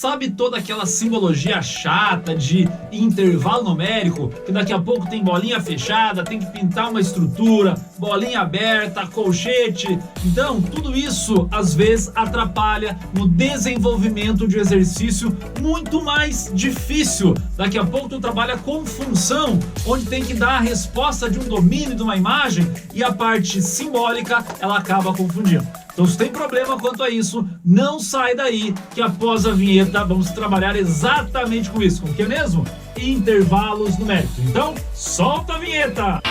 Sabe toda aquela simbologia chata de intervalo numérico, que daqui a pouco tem bolinha fechada, tem que pintar uma estrutura, bolinha aberta, colchete? Então, tudo isso às vezes atrapalha no desenvolvimento de um exercício muito mais difícil. Daqui a pouco tu trabalha com função, onde tem que dar a resposta de um domínio de uma imagem e a parte simbólica ela acaba confundindo. Então, se tem problema quanto a isso, não sai daí, que após a vinheta vamos trabalhar exatamente com isso. Com o que mesmo? Intervalos numéricos. Então, solta a vinheta!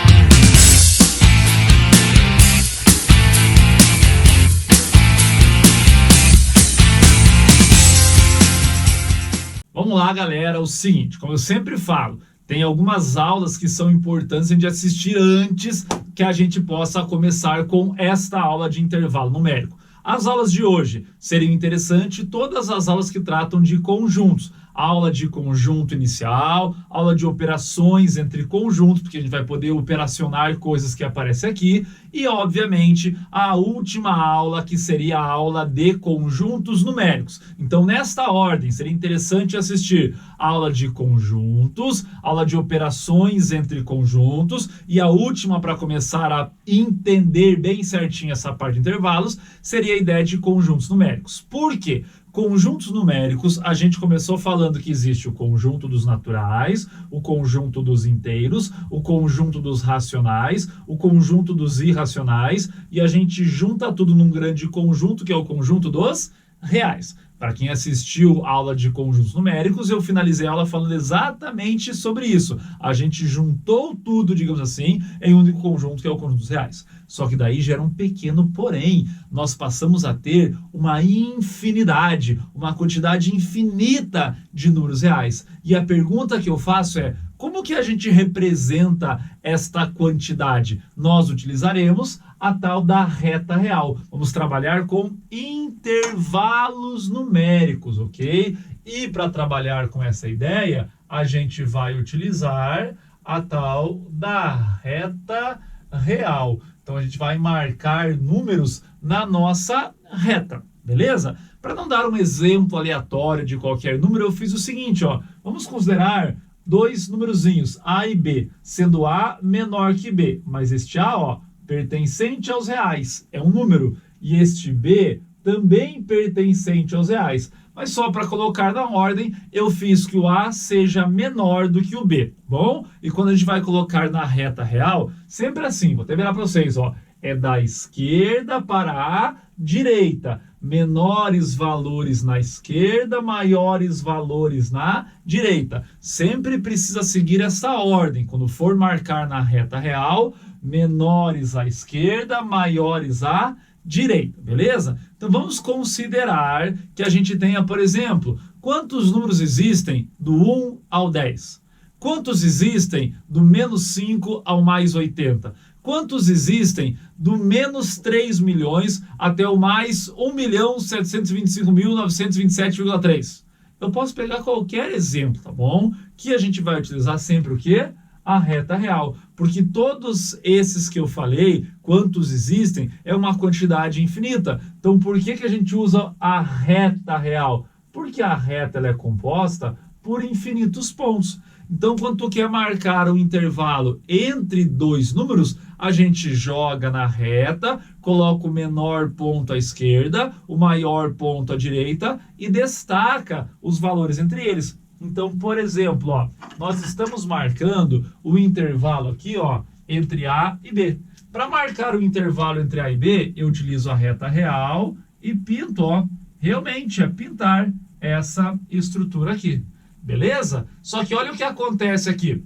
Vamos lá, galera, o seguinte, como eu sempre falo, tem algumas aulas que são importantes a gente assistir antes que a gente possa começar com esta aula de intervalo numérico. As aulas de hoje seriam interessantes, todas as aulas que tratam de conjuntos. Aula de conjunto inicial, aula de operações entre conjuntos, porque a gente vai poder operacionar coisas que aparecem aqui, e obviamente a última aula que seria a aula de conjuntos numéricos. Então nesta ordem seria interessante assistir aula de conjuntos, aula de operações entre conjuntos, e a última, para começar a entender bem certinho essa parte de intervalos, seria a ideia de conjuntos numéricos. Por quê? Conjuntos numéricos, a gente começou falando que existe o conjunto dos naturais, o conjunto dos inteiros, o conjunto dos racionais, o conjunto dos irracionais, e a gente junta tudo num grande conjunto, que é o conjunto dos reais. Para quem assistiu a aula de conjuntos numéricos, eu finalizei a aula falando exatamente sobre isso. A gente juntou tudo, digamos assim, em um único conjunto, que é o conjunto dos reais. Só que daí gera um pequeno porém. Nós passamos a ter uma infinidade, uma quantidade infinita de números reais. E a pergunta que eu faço é: como que a gente representa esta quantidade? Nós utilizaremos a tal da reta real. Vamos trabalhar com intervalos numéricos, ok? E para trabalhar com essa ideia, a gente vai utilizar a tal da reta real. Então a gente vai marcar números na nossa reta, beleza? Para não dar um exemplo aleatório de qualquer número, eu fiz o seguinte, ó. Vamos considerar dois numerozinhos, A e B, sendo A menor que B, mas este A, ó, pertencente aos reais, é um número, e este B também pertencente aos reais. Mas só para colocar na ordem, eu fiz que o A seja menor do que o B, bom? E quando a gente vai colocar na reta real, sempre assim, vou até virar para vocês, ó, é da esquerda para a direita. Menores valores na esquerda, maiores valores na direita. Sempre precisa seguir essa ordem. Quando for marcar na reta real, menores à esquerda, maiores à direita, beleza? Então vamos considerar que a gente tenha, por exemplo, quantos números existem do 1 ao 10? Quantos existem do menos 5 ao mais 80? Quantos existem do menos 3 milhões até o mais 1.725.927,3? Eu posso pegar qualquer exemplo, tá bom? Que a gente vai utilizar sempre o quê? A reta real. Porque todos esses que eu falei, quantos existem, é uma quantidade infinita. Então por que a gente usa a reta real? Porque a reta ela é composta por infinitos pontos. Então, quando tu quer marcar um intervalo entre dois números, a gente joga na reta, coloca o menor ponto à esquerda, o maior ponto à direita e destaca os valores entre eles. Então, por exemplo, ó, nós estamos marcando o intervalo aqui, ó, entre A e B. Para marcar o intervalo entre A e B, eu utilizo a reta real e pinto, ó, realmente é pintar essa estrutura aqui. Beleza? Só que olha o que acontece aqui.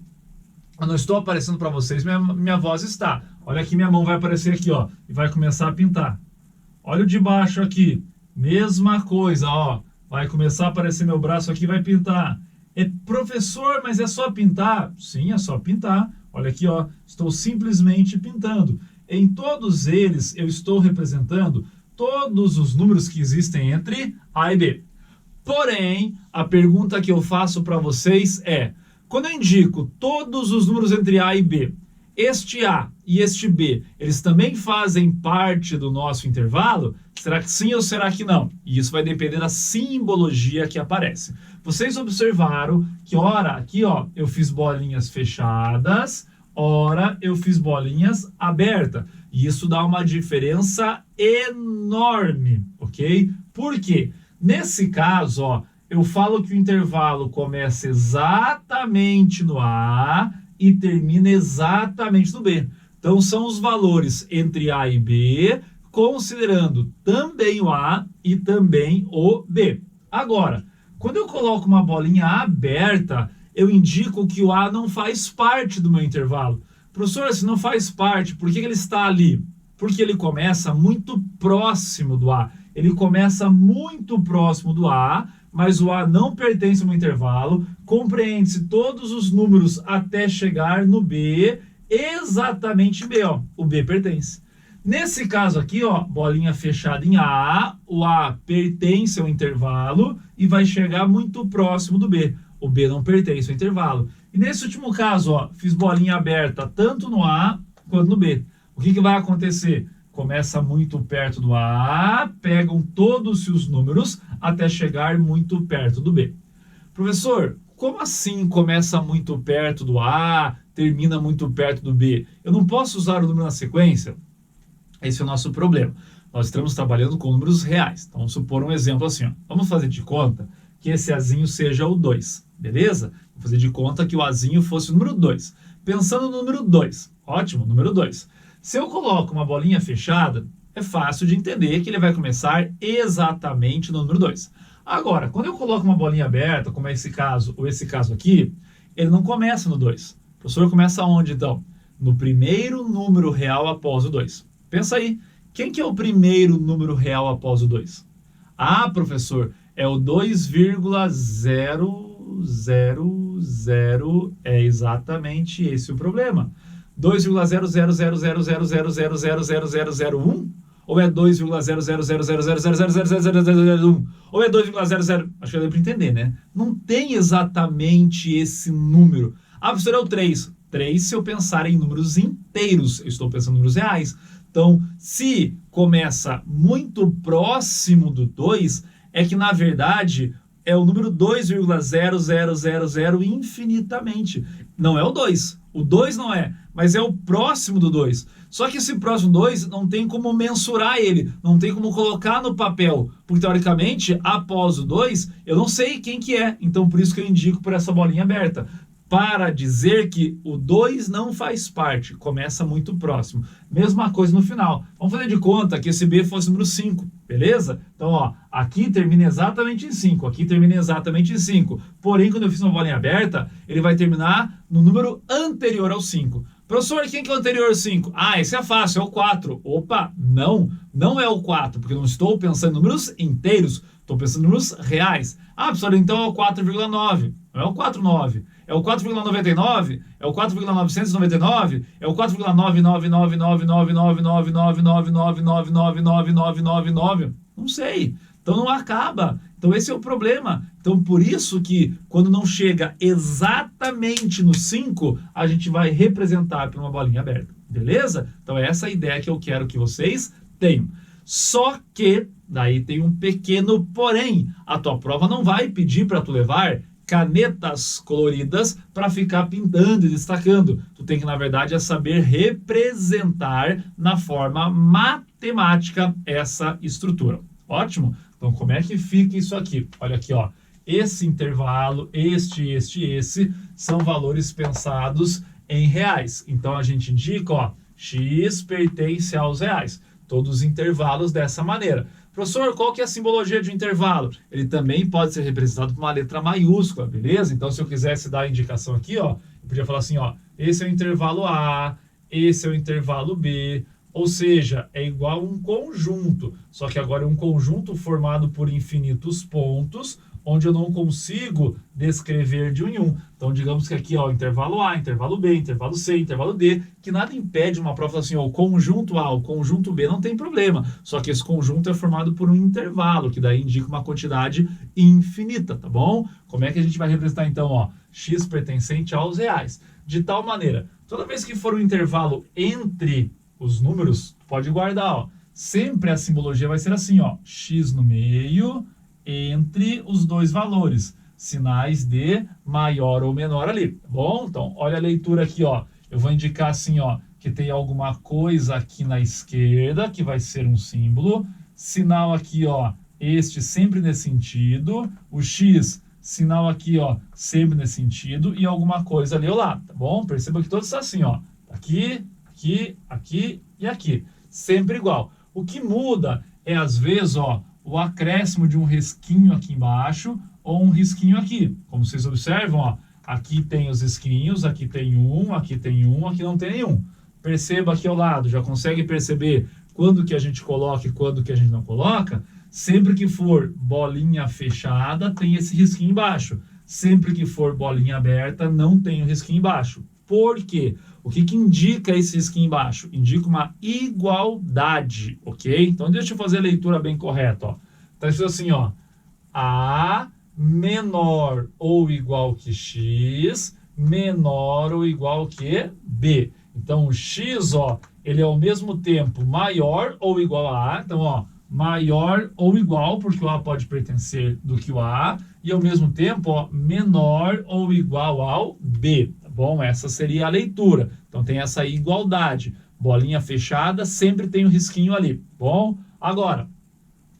Eu não estou aparecendo para vocês, minha voz está. Olha aqui, minha mão vai aparecer aqui, ó, e vai começar a pintar. Olha o de baixo aqui. Mesma coisa, ó. Vai começar a aparecer meu braço aqui, vai pintar. É, professor, mas é só pintar? Sim, é só pintar. Olha aqui, ó. Estou simplesmente pintando. Em todos eles, eu estou representando todos os números que existem entre A e B. Porém, a pergunta que eu faço para vocês é: quando eu indico todos os números entre A e B, este A e este B, eles também fazem parte do nosso intervalo? Será que sim ou será que não? E isso vai depender da simbologia que aparece. Vocês observaram que, ora, aqui, ó, eu fiz bolinhas fechadas, ora, eu fiz bolinhas abertas. E isso dá uma diferença enorme, ok? Por quê? Nesse caso, ó, eu falo que o intervalo começa exatamente no A e termina exatamente no B. Então, são os valores entre A e B, considerando também o A e também o B. Agora, quando eu coloco uma bolinha aberta, eu indico que o A não faz parte do meu intervalo. Professor, se não faz parte, por que ele está ali? Porque ele começa muito próximo do A. Ele começa muito próximo do A, mas o A não pertence ao meu intervalo. Compreende-se todos os números até chegar no B, exatamente B, ó. O B pertence. Nesse caso aqui, ó, bolinha fechada em A, o A pertence ao intervalo e vai chegar muito próximo do B. O B não pertence ao intervalo. E nesse último caso, ó, fiz bolinha aberta tanto no A quanto no B. O que vai acontecer? Começa muito perto do A, pegam todos os números até chegar muito perto do B. Professor, como assim começa muito perto do A, termina muito perto do B? Eu não posso usar o número na sequência? Esse é o nosso problema. Nós estamos trabalhando com números reais. Então, vamos supor um exemplo assim, ó. Vamos fazer de conta que esse Azinho seja o 2, beleza? Vou fazer de conta que o Azinho fosse o número 2. Pensando no número 2, ótimo, número 2. Se eu coloco uma bolinha fechada, é fácil de entender que ele vai começar exatamente no número 2. Agora, quando eu coloco uma bolinha aberta, como é esse caso, ou esse caso aqui, ele não começa no 2. O professor começa onde, então? No primeiro número real após o 2. Pensa aí, quem que é o primeiro número real após o 2? Ah, professor, é o 2,000, é exatamente esse o problema. 2,0000000000001? Ou é 2,00000000001? Ou é 2,00? Acho que deu para entender, né? Não tem exatamente esse número. Ah, professor, é o 3. 3 se eu pensar em números inteiros. Eu estou pensando em números reais. Então, se começa muito próximo do 2, é que, na verdade, é o número 2,0000 infinitamente. Não é o 2. O 2 não é, mas é o próximo do 2. Só que esse próximo 2 não tem como mensurar ele, não tem como colocar no papel, porque, teoricamente, após o 2, eu não sei quem que é. Então, por isso que eu indico por essa bolinha aberta, para dizer que o 2 não faz parte, começa muito próximo. Mesma coisa no final. Vamos fazer de conta que esse B fosse o número 5, beleza? Então, ó, aqui termina exatamente em 5, aqui termina exatamente em 5. Porém, quando eu fiz uma bolinha aberta, ele vai terminar no número anterior ao 5. Professor, quem que é o anterior ao 5? Ah, esse é fácil, é o 4. Opa, não é o 4, porque eu não estou pensando em números inteiros, estou pensando em números reais. Ah, professor, então é o 4,9. Não é o 4,9. É o 4,99? É o 4,999? É o 4,99999999999999999? Não sei. Então não acaba. Então esse é o problema. Então por isso que quando não chega exatamente no 5, a gente vai representar por uma bolinha aberta. Beleza? Então essa é a ideia que eu quero que vocês tenham. Só que daí tem um pequeno porém. A tua prova não vai pedir para tu levar canetas coloridas para ficar pintando e destacando. Tu tem que, na verdade, saber representar na forma matemática essa estrutura. Ótimo? Então, como é que fica isso aqui? Olha aqui, ó. Esse intervalo, esse, são valores pensados em reais. Então, a gente indica, ó, x pertence aos reais. Todos os intervalos dessa maneira. Professor, qual que é a simbologia de um intervalo? Ele também pode ser representado por uma letra maiúscula, beleza? Então, se eu quisesse dar a indicação aqui, ó, eu podia falar assim, ó, esse é o intervalo A, esse é o intervalo B, ou seja, é igual a um conjunto, só que agora é um conjunto formado por infinitos pontos, onde eu não consigo descrever de um em um. Então, digamos que aqui, ó, intervalo A, intervalo B, intervalo C, intervalo D, que nada impede uma prova assim, ó, o conjunto A, o conjunto B, não tem problema. Só que esse conjunto é formado por um intervalo, que daí indica uma quantidade infinita, tá bom? Como é que a gente vai representar, então, ó, x pertencente aos reais? De tal maneira, Toda vez que for um intervalo entre os números, pode guardar, ó. Sempre a simbologia vai ser assim, ó. X no meio, entre os dois valores. Sinais de maior ou menor ali, tá bom? Então, olha a leitura aqui, ó. Eu vou indicar assim, ó, que tem alguma coisa aqui na esquerda, que vai ser um símbolo. Sinal aqui, ó, este sempre nesse sentido. O X, sinal aqui, ó, sempre nesse sentido. E alguma coisa ali ao lado, tá bom? Perceba que todos são assim, ó. Aqui, aqui, aqui e aqui. Sempre igual. O que muda é, às vezes, ó, o acréscimo de um risquinho aqui embaixo ou um risquinho aqui. Como vocês observam, ó, aqui tem os risquinhos, aqui tem um, aqui tem um, aqui não tem nenhum. Perceba aqui ao lado, já consegue perceber quando que a gente coloca e quando que a gente não coloca? Sempre que for bolinha fechada, tem esse risquinho embaixo. Sempre que for bolinha aberta, não tem o risquinho embaixo. Por quê? O que que indica esse risquinho embaixo? Indica uma igualdade, ok? Então, deixa eu fazer a leitura bem correta, ó. Tá escrito assim, ó. A menor ou igual que X, menor ou igual que B. Então, o X, ó, ele é ao mesmo tempo maior ou igual a A. Então, ó, maior ou igual, porque o A pode pertencer do que o A. E, ao mesmo tempo, ó, menor ou igual ao B. Tá bom? Essa seria a leitura. Então, tem essa igualdade. Bolinha fechada, sempre tem um risquinho ali. Bom? Agora,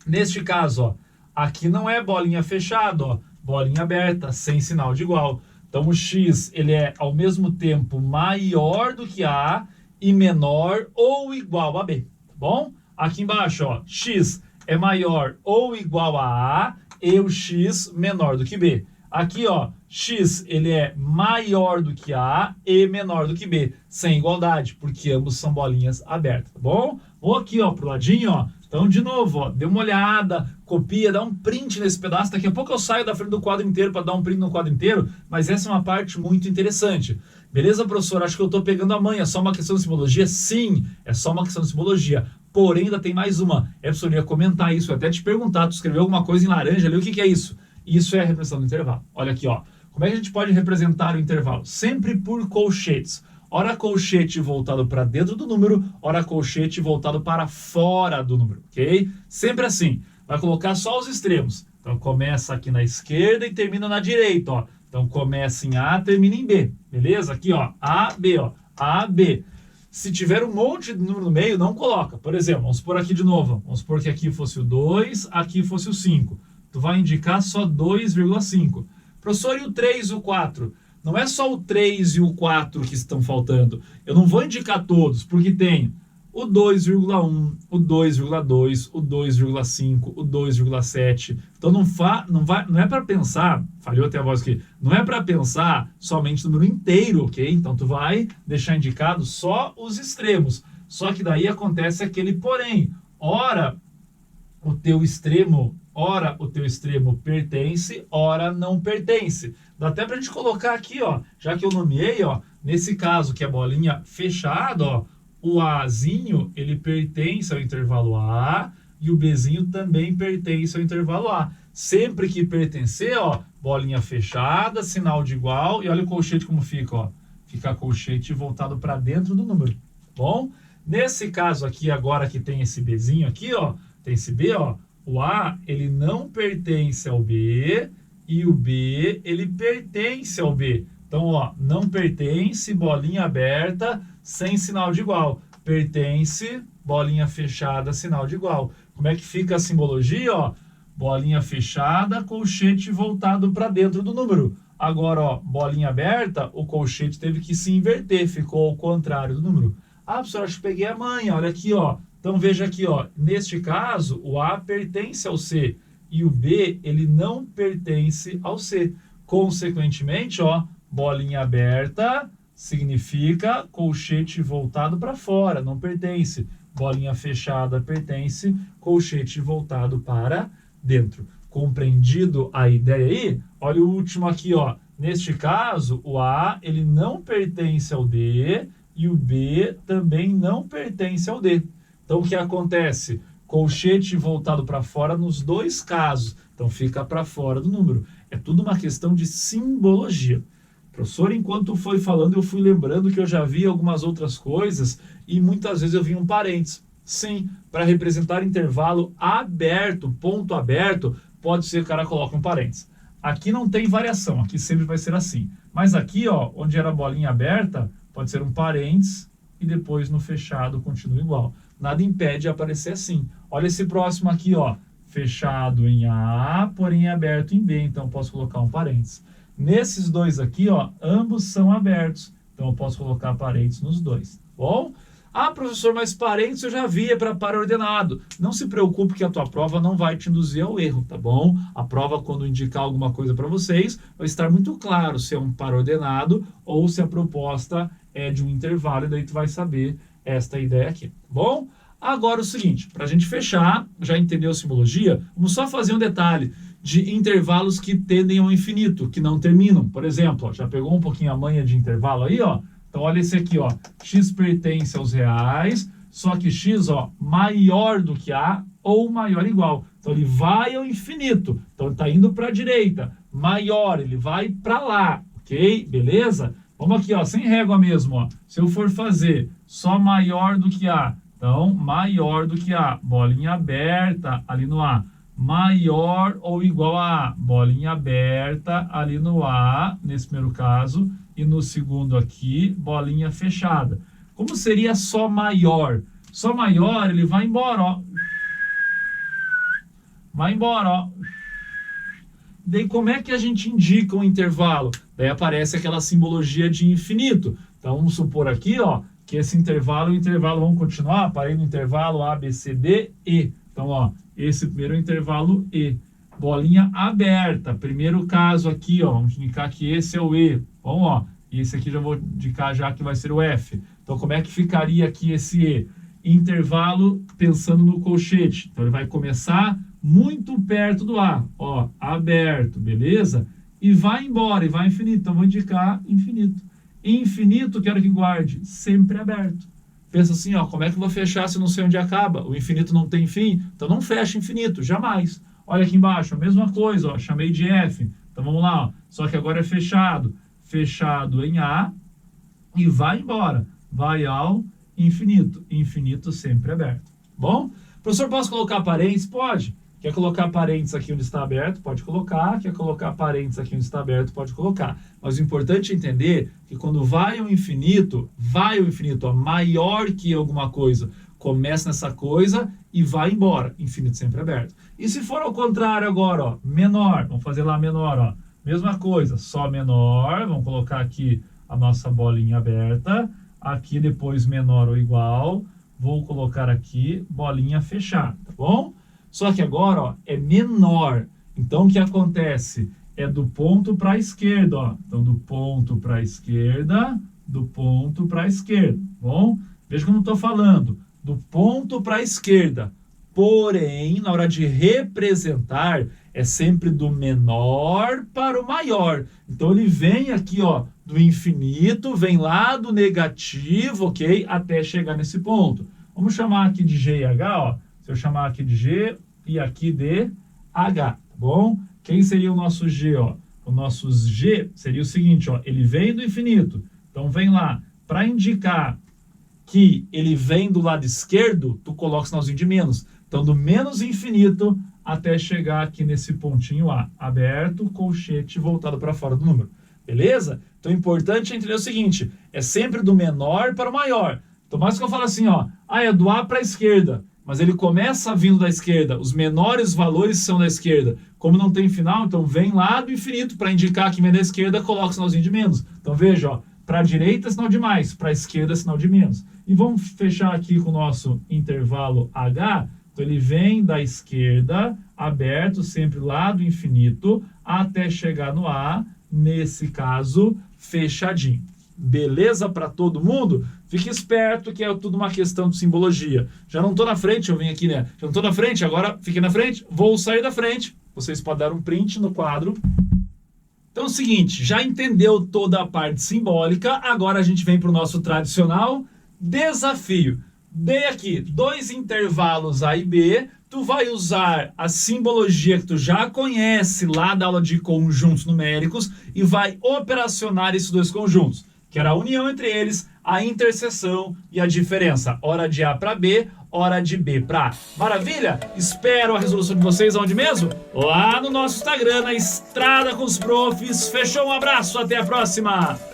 neste caso, ó, aqui não é bolinha fechada, ó, bolinha aberta, sem sinal de igual. Então, o X, ele é ao mesmo tempo maior do que A e menor ou igual a B, tá bom? Aqui embaixo, ó, X é maior ou igual a A e o X menor do que B. Aqui, ó, X, ele é maior do que A e menor do que B, sem igualdade, porque ambos são bolinhas abertas, tá bom? Vou aqui, ó, pro ladinho, ó. Então, de novo, ó, dê uma olhada, copia, dá um print nesse pedaço. Daqui a pouco eu saio da frente do quadro inteiro para dar um print no quadro inteiro, mas essa é uma parte muito interessante. Beleza, professor? Acho que eu estou pegando a manha. É só uma questão de simbologia? Sim, é só uma questão de simbologia. Porém, ainda tem mais uma. É, professor, eu ia comentar isso, eu até te perguntar, tu escreveu alguma coisa em laranja ali, o que é isso? Isso é a representação do intervalo. Olha aqui, ó. Como é que a gente pode representar o intervalo? Sempre por colchetes. Ora colchete voltado para dentro do número, ora colchete voltado para fora do número, ok? Sempre assim. Vai colocar só os extremos. Então, começa aqui na esquerda e termina na direita, ó. Então, começa em A, termina em B, beleza? Aqui, ó, A, B, ó, A, B. Se tiver um monte de número no meio, não coloca. Por exemplo, vamos supor aqui de novo. Vamos supor que aqui fosse o 2, aqui fosse o 5. Tu vai indicar só 2,5. Professor, e o 3 e o 4? Não é só o 3 e o 4 que estão faltando. Eu não vou indicar todos, porque tem o 2,1, o 2,2, o 2,5, o 2,7. Então não é para pensar, falhou até a voz aqui, não é para pensar somente no número inteiro, ok? Então tu vai deixar indicado só os extremos. Só que daí acontece aquele porém. Ora o teu extremo pertence, ora não pertence. Dá até pra gente colocar aqui, ó, já que eu nomeei, ó, nesse caso que é bolinha fechada, ó, o Azinho, ele pertence ao intervalo A e o Bzinho também pertence ao intervalo A. Sempre que pertencer, ó, bolinha fechada, sinal de igual, e olha o colchete como fica, ó. Fica colchete voltado para dentro do número, bom? Nesse caso aqui, agora que tem esse Bzinho aqui, ó, tem esse B, ó, o A, ele não pertence ao B e o B, ele pertence ao B. Então, ó, não pertence, bolinha aberta, sem sinal de igual. Pertence, bolinha fechada, sinal de igual. Como é que fica a simbologia, ó? Bolinha fechada, colchete voltado para dentro do número. Agora, ó, bolinha aberta, o colchete teve que se inverter, ficou ao contrário do número. Ah, professor, acho que peguei a manha, olha aqui, ó. Então, veja aqui, ó, neste caso, o A pertence ao C e o B, ele não pertence ao C. Consequentemente, ó, bolinha aberta significa colchete voltado para fora, não pertence. Bolinha fechada pertence, colchete voltado para dentro. Compreendido a ideia aí? Olha o último aqui, ó. Neste caso, o A, ele não pertence ao D e o B também não pertence ao D. Então, o que acontece? Colchete voltado para fora nos dois casos. Então, fica para fora do número. É tudo uma questão de simbologia. Professor, enquanto foi falando, eu fui lembrando que eu já vi algumas outras coisas e muitas vezes eu vi um parênteses. Sim, para representar intervalo aberto, ponto aberto, pode ser que o cara coloque um parênteses. Aqui não tem variação, aqui sempre vai ser assim. Mas aqui, ó, onde era a bolinha aberta, pode ser um parênteses e depois no fechado continua igual. Nada impede de aparecer assim. Olha esse próximo aqui, ó, fechado em A, porém aberto em B, então eu posso colocar um parênteses. Nesses dois aqui, ó, ambos são abertos, então eu posso colocar parênteses nos dois. Bom? Ah, professor, mas parênteses eu já vi, é para par ordenado. Não se preocupe que a tua prova não vai te induzir ao erro, tá bom? A prova, quando indicar alguma coisa para vocês, vai estar muito claro se é um par ordenado ou se a proposta é de um intervalo, e daí tu vai saber esta ideia aqui, tá bom? Agora o seguinte, para a gente fechar, já entendeu simbologia? Vamos só fazer um detalhe de intervalos que tendem ao infinito, que não terminam. Por exemplo, ó, já pegou um pouquinho a manha de intervalo aí, ó? Então, olha esse aqui, ó. X pertence aos reais, só que X, ó, maior do que A ou maior ou igual. Então, ele vai ao infinito. Então, ele está indo para a direita. Maior, ele vai para lá, ok? Beleza? Vamos aqui, ó, sem régua mesmo, ó. Se eu for fazer só maior do que A, então, maior do que A, bolinha aberta ali no A. Maior ou igual a A, bolinha aberta ali no A, nesse primeiro caso, e no segundo aqui, bolinha fechada. Como seria só maior? Só maior, ele vai embora, ó. Vai embora, ó. Daí, como é que a gente indica um intervalo? Daí aparece aquela simbologia de infinito. Então, vamos supor aqui, ó, que esse intervalo é o intervalo, vamos continuar, parei no intervalo A, B, C, D, E. Então, ó, esse primeiro é o intervalo E. Bolinha aberta. Primeiro caso aqui, ó, vamos indicar que esse é o E. Bom, ó, e esse aqui já vou indicar já que vai ser o F. Então, como é que ficaria aqui esse E? Intervalo pensando no colchete. Então, ele vai começar muito perto do A, ó, aberto, beleza? E vai embora, e vai infinito. Então, vou indicar infinito. Infinito, quero que guarde, sempre aberto. Pensa assim, ó, como é que eu vou fechar se eu não sei onde acaba? O infinito não tem fim, então não fecha infinito, jamais. Olha aqui embaixo, a mesma coisa, ó, chamei de F. Então vamos lá, ó, só que agora é fechado. Fechado em A e vai embora. Vai ao infinito. Infinito sempre aberto. Bom? Professor, posso colocar parênteses? Pode. Quer colocar parênteses aqui onde está aberto? Pode colocar. Quer colocar parênteses aqui onde está aberto? Pode colocar. Mas o importante é entender que quando vai ao infinito, ó, maior que alguma coisa, começa nessa coisa e vai embora. Infinito sempre aberto. E se for ao contrário agora, ó, menor, vamos fazer lá menor, ó. Mesma coisa, só menor, vamos colocar aqui a nossa bolinha aberta, aqui depois menor ou igual, vou colocar aqui bolinha fechada, tá bom? Só que agora, ó, é menor. Então, o que acontece? É do ponto para a esquerda, ó. Então, do ponto para a esquerda, do ponto para a esquerda, bom? Veja como eu estou falando. Do ponto para a esquerda. Porém, na hora de representar, é sempre do menor para o maior. Então, ele vem aqui, ó, do infinito, vem lá do negativo, ok? Até chegar nesse ponto. Vamos chamar aqui de G e H, ó. Se eu chamar aqui de G e aqui de H, tá bom? Quem seria o nosso G, ó? O nosso G seria o seguinte, ó. Ele vem do infinito. Então, vem lá. Para indicar que ele vem do lado esquerdo, tu coloca o sinalzinho de menos. Então, do menos infinito até chegar aqui nesse pontinho A. Aberto, colchete, voltado para fora do número. Beleza? Então, o importante é entender o seguinte. É sempre do menor para o maior. Então, mais que eu falo assim, ó. Ah, é do A para a esquerda. Mas ele começa vindo da esquerda. Os menores valores são da esquerda. Como não tem final, então vem lá do infinito. Para indicar que vem da esquerda, coloca o sinalzinho de menos. Então, veja, ó. Para a direita, sinal de mais. Para a esquerda, sinal de menos. E vamos fechar aqui com o nosso intervalo H. Então, ele vem da esquerda, aberto, sempre lá do infinito, até chegar no A, nesse caso, fechadinho. Beleza para todo mundo? Fique esperto que é tudo uma questão de simbologia. Já não estou na frente, eu vim aqui, né? Já não estou na frente, agora fiquei na frente, vou sair da frente. Vocês podem dar um print no quadro. Então é o seguinte, já entendeu toda a parte simbólica, agora a gente vem para o nosso tradicional desafio. Dei aqui 2 intervalos A e B, tu vai usar a simbologia que tu já conhece lá da aula de conjuntos numéricos e vai operacionar esses dois conjuntos, que era a união entre eles, a interseção e a diferença. Hora de A para B, hora de B para A. Maravilha? Espero a resolução de vocês aonde mesmo? Lá no nosso Instagram, na Estrada com os Profs. Fechou? Um abraço, até a próxima!